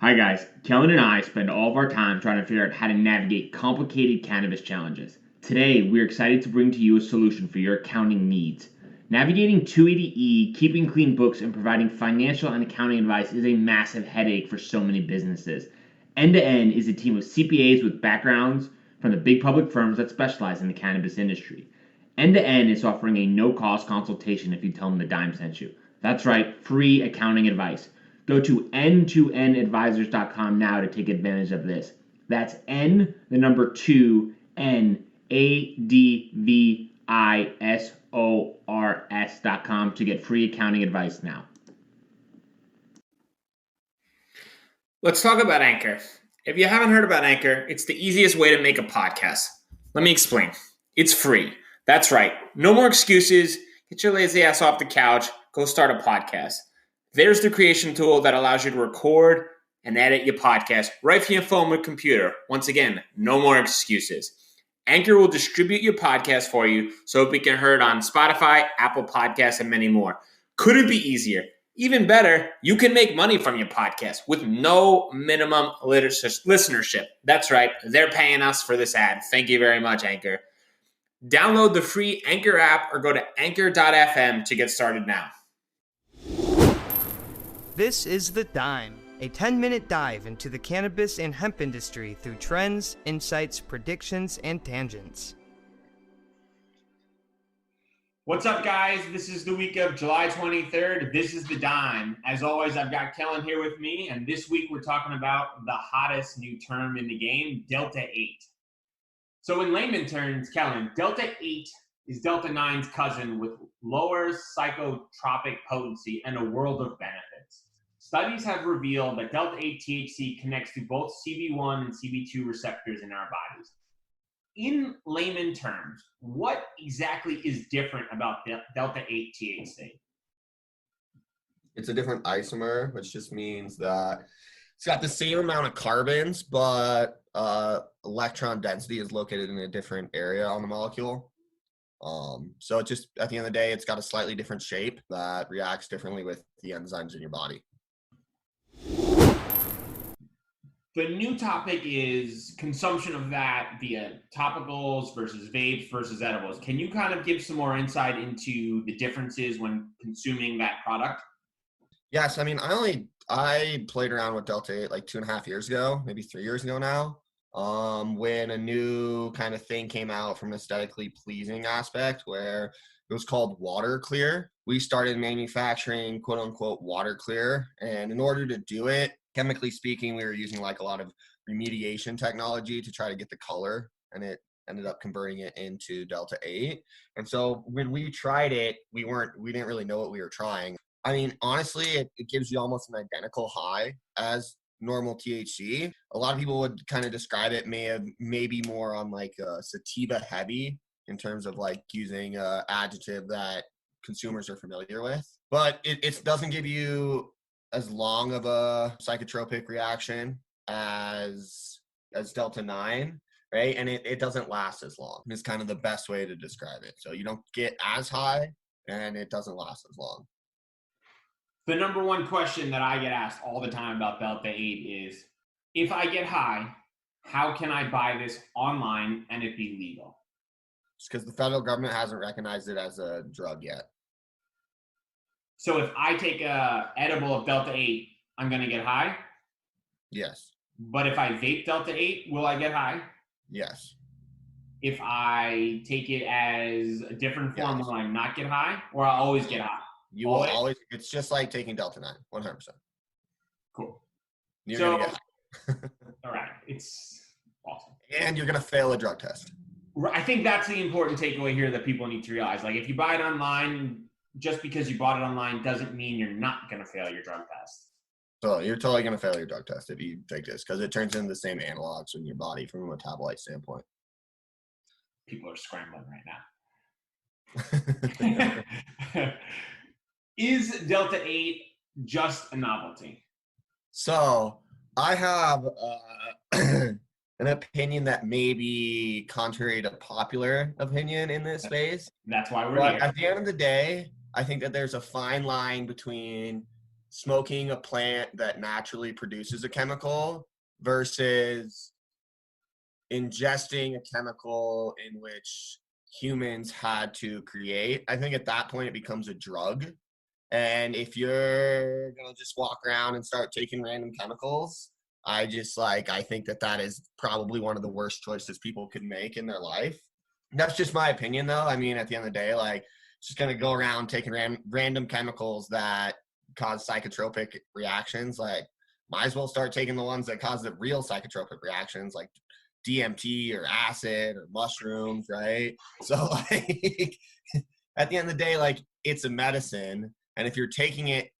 Hi guys, Kellan and I spend all of our time trying to figure out how to navigate complicated cannabis challenges. Today, we're excited to bring to you a solution for your accounting needs. Navigating 280E, keeping clean books, and providing financial and accounting advice is a massive headache for so many businesses. End to End is a team of CPAs with backgrounds from the big public firms that specialize in the cannabis industry. End to End is offering a no-cost consultation if you tell them the dime sent you. That's right, free accounting advice. Go to n2nadvisors.com now to take advantage of this. That's N, the number 2, NADVISORS.com to get free accounting advice now. Let's talk about Anchor. If you haven't heard about Anchor, it's the easiest way to make a podcast. Let me explain. It's free. That's right. No more excuses. Get your lazy ass off the couch. Go start a podcast. There's the creation tool that allows you to record and edit your podcast right from your phone or computer. Once again, no more excuses. Anchor will distribute your podcast for you so it can be heard on Spotify, Apple Podcasts, and many more. Couldn't be easier. Even better, you can make money from your podcast with no minimum listenership. That's right. They're paying us for this ad. Thank you very much, Anchor. Download the free Anchor app or go to anchor.fm to get started now. This is The Dime, a 10-minute dive into the cannabis and hemp industry through trends, insights, predictions, and tangents. What's up, guys? This is the week of July 23rd. This is The Dime. As always, I've got Kellan here with me, and this week we're talking about the hottest new term in the game, Delta-8. So in layman terms, Kellan, Delta-8 is Delta-9's cousin with lower psychotropic potency and a world of benefits. Studies have revealed that Delta-8 THC connects to both CB1 and CB2 receptors in our bodies. In layman terms, what exactly is different about Delta-8 THC? It's a different isomer, which just means that it's got the same amount of carbons, but electron density is located in a different area on the molecule. So it just, at the end of the day, it's got a slightly different shape that reacts differently with the enzymes in your body. The new topic is consumption of that via topicals versus vapes versus edibles. Can you kind of give some more insight into the differences when consuming that product? Yes, I mean, I played around with Delta-8 like 2.5 years ago, maybe 3 years ago now, when a new kind of thing came out from an aesthetically pleasing aspect where it was called water clear. We started manufacturing quote unquote water clear, and in order to do it, chemically speaking, we were using like a lot of remediation technology to try to get the color, and it ended up converting it into Delta-8. And so when we tried it, we didn't really know what we were trying. I mean, honestly, it gives you almost an identical high as normal THC. A lot of people would kind of describe it maybe more on like sativa heavy in terms of like using an adjective that consumers are familiar with. But it doesn't give you as long of a psychotropic reaction as Delta-9, right? And it doesn't last as long. It's kind of the best way to describe it. So you don't get as high and it doesn't last as long. The number one question that I get asked all the time about Delta-8 is, if I get high, how can I buy this online and it be legal? It's because the federal government hasn't recognized it as a drug yet. So if I take a edible of Delta-8, I'm going to get high? Yes. But if I vape Delta-8, will I get high? Yes. If I take it as a different form, Yes. will I not get high? Or I'll always get high? You will always, it's just like taking Delta-9, 100%. Cool. You're going to get high. All right. It's awesome. And you're going to fail a drug test. I think that's the important takeaway here that people need to realize. Like, if you buy it online, just because you bought it online doesn't mean you're not going to fail your drug test. So you're totally going to fail your drug test if you take this, because it turns into the same analogs in your body from a metabolite standpoint. People are scrambling right now. Is Delta-8 just a novelty? So I have an opinion that may be contrary to popular opinion in this space. That's why we're but here. At the end of the day, I think that there's a fine line between smoking a plant that naturally produces a chemical versus ingesting a chemical in which humans had to create. I think at that point it becomes a drug. And if you're gonna just walk around and start taking random chemicals, I think that is probably one of the worst choices people could make in their life. That's just my opinion, though. I mean, at the end of the day, like, just gonna go around taking random chemicals that cause psychotropic reactions. Like, might as well start taking the ones that cause the real psychotropic reactions, like DMT or acid or mushrooms, right? So, like, at the end of the day, like, it's a medicine, and if you're taking it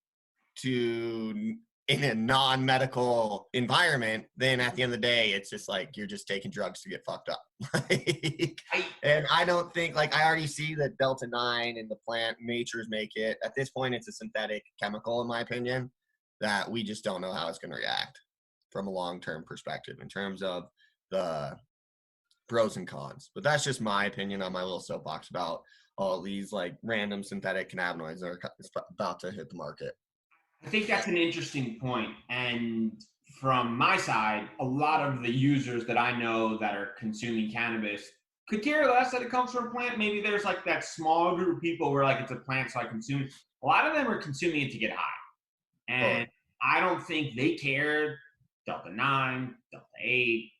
to in a non-medical environment, then at the end of the day, it's just like you're just taking drugs to get fucked up. And I don't think, like, I already see that Delta-8 in the plant natures make it. At this point, it's a synthetic chemical, in my opinion, that we just don't know how it's going to react from a long-term perspective in terms of the pros and cons. But that's just my opinion on my little soapbox about all these like random synthetic cannabinoids that are about to hit the market. I think that's an interesting point. And from my side, a lot of the users that I know that are consuming cannabis could care less that it comes from a plant. Maybe there's like that small group of people where like it's a plant, so I consume it. A lot of them are consuming it to get high. And I don't think they care Delta-9, Delta-8,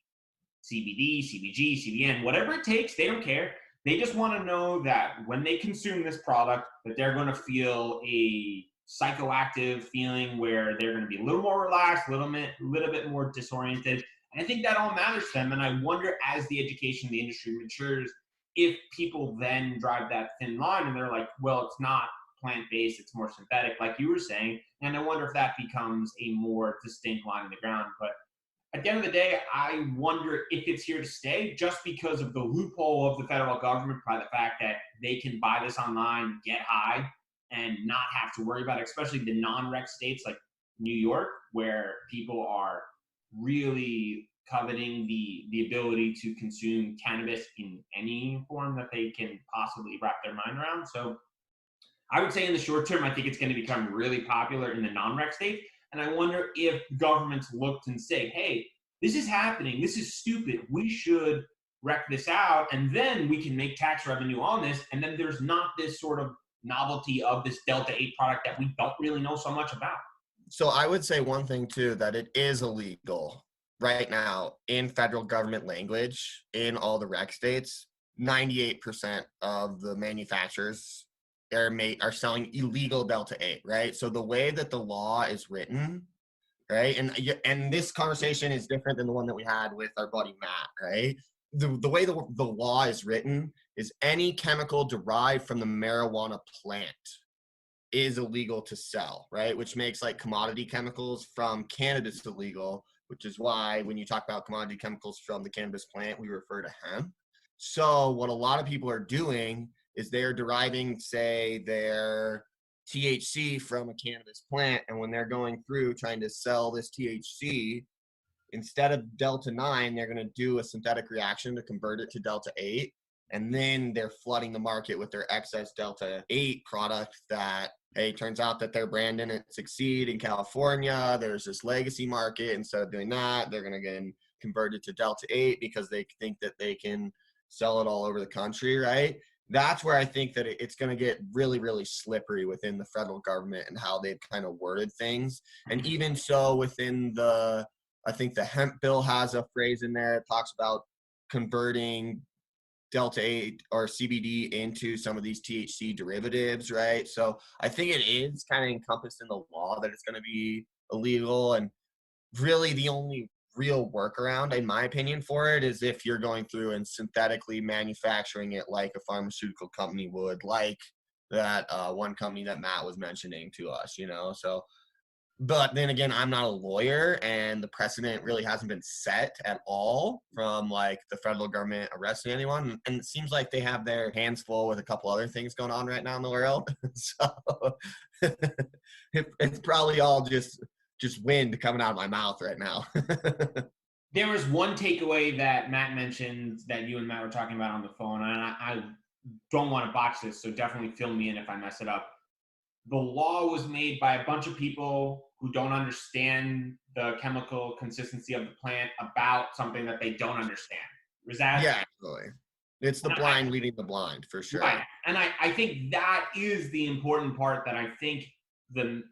CBD, CBG, CBN, whatever it takes, they don't care. They just want to know that when they consume this product, that they're going to feel a psychoactive feeling where they're going to be a little more relaxed, a little bit more disoriented. And I think that all matters to them. And I wonder, as the education, the industry matures, if people then drive that thin line and they're like, well, it's not plant-based, it's more synthetic, like you were saying. And I wonder if that becomes a more distinct line in the ground. But at the end of the day, I wonder if it's here to stay just because of the loophole of the federal government by the fact that they can buy this online, get high, and not have to worry about it, especially the non-rec states like New York, where people are really coveting the ability to consume cannabis in any form that they can possibly wrap their mind around. So I would say in the short term, I think it's going to become really popular in the non-rec states. And I wonder if governments looked and say, hey, this is happening. This is stupid. We should wreck this out. And then we can make tax revenue on this. And then there's not this sort of novelty of this Delta-8 product that we don't really know so much about. So I would say one thing, too, that it is illegal right now in federal government language in all the rec states. 98% of the manufacturers are selling illegal Delta-8, right? So the way that the law is written, right? And this conversation is different than the one that we had with our buddy Matt, right? The way the law is written is any chemical derived from the marijuana plant is illegal to sell, right? Which makes like commodity chemicals from cannabis illegal, which is why when you talk about commodity chemicals from the cannabis plant, we refer to hemp. So what a lot of people are doing is they're deriving, say, their THC from a cannabis plant, and when they're going through trying to sell this THC, instead of Delta-9, they're going to do a synthetic reaction to convert it to Delta-8, and then they're flooding the market with their excess Delta-8 product that, hey, turns out that their brand didn't succeed in California. There's this legacy market. Instead of doing that, they're going to get converted to Delta-8 because they think that they can sell it all over the country, right? That's where I think that it's going to get really, really slippery within the federal government and how they've kind of worded things. And even so within I think the hemp bill has a phrase in there that talks about converting Delta-8 or CBD into some of these THC derivatives, right? So I think it is kind of encompassed in the law that it's going to be illegal. And really the only real workaround, in my opinion, for it is if you're going through and synthetically manufacturing it like a pharmaceutical company would, like that one company that Matt was mentioning to us, you know? So, but then again, I'm not a lawyer, and the precedent really hasn't been set at all from like the federal government arresting anyone. And it seems like they have their hands full with a couple other things going on right now in the world. So it's probably all just wind coming out of my mouth right now. There was one takeaway that Matt mentioned that you and Matt were talking about on the phone, and I don't want to botch this, so definitely fill me in if I mess it up. the law was made by a bunch of people who don't understand the chemical consistency of the plant about something that they don't understand. Is that? Yeah, absolutely. It's the blind leading the blind, for sure. Right. And I think that is the important part that I think the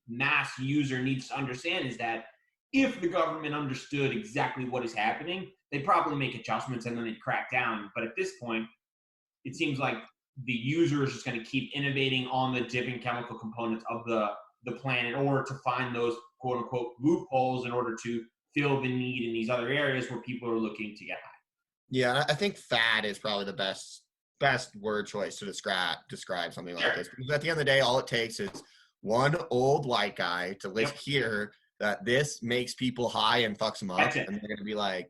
mass user needs to understand, is that if the government understood exactly what is happening, they'd probably make adjustments and then they'd crack down. But at this point, it seems like the user is just going to keep innovating on the different chemical components of the plant in order to find those quote unquote loopholes in order to fill the need in these other areas where people are looking to get high. Yeah, I think fad is probably the best word choice to describe something like this. Because at the end of the day, all it takes is one old white guy to hear that this makes people high and fucks them up, and they're going to be like,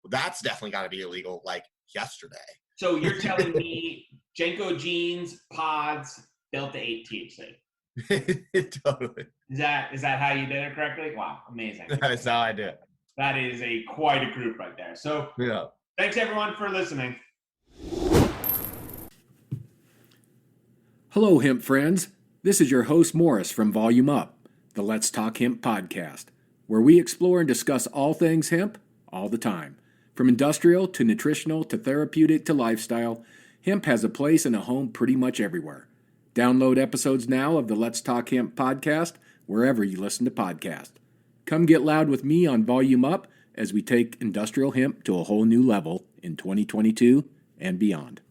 well, that's definitely got to be illegal, like yesterday. So you're telling me Jenko jeans, pods, Delta-8 THC. Totally. Is that how you did it correctly? Wow, amazing. That's how I do it. That is quite a group right there. So yeah. Thanks everyone for listening. Hello, hemp friends. This is your host Morris from Volume Up, the Let's Talk Hemp podcast, where we explore and discuss all things hemp all the time. From industrial to nutritional to therapeutic to lifestyle, hemp has a place and a home pretty much everywhere. Download episodes now of the Let's Talk Hemp podcast wherever you listen to podcasts. Come get loud with me on Volume Up as we take industrial hemp to a whole new level in 2022 and beyond.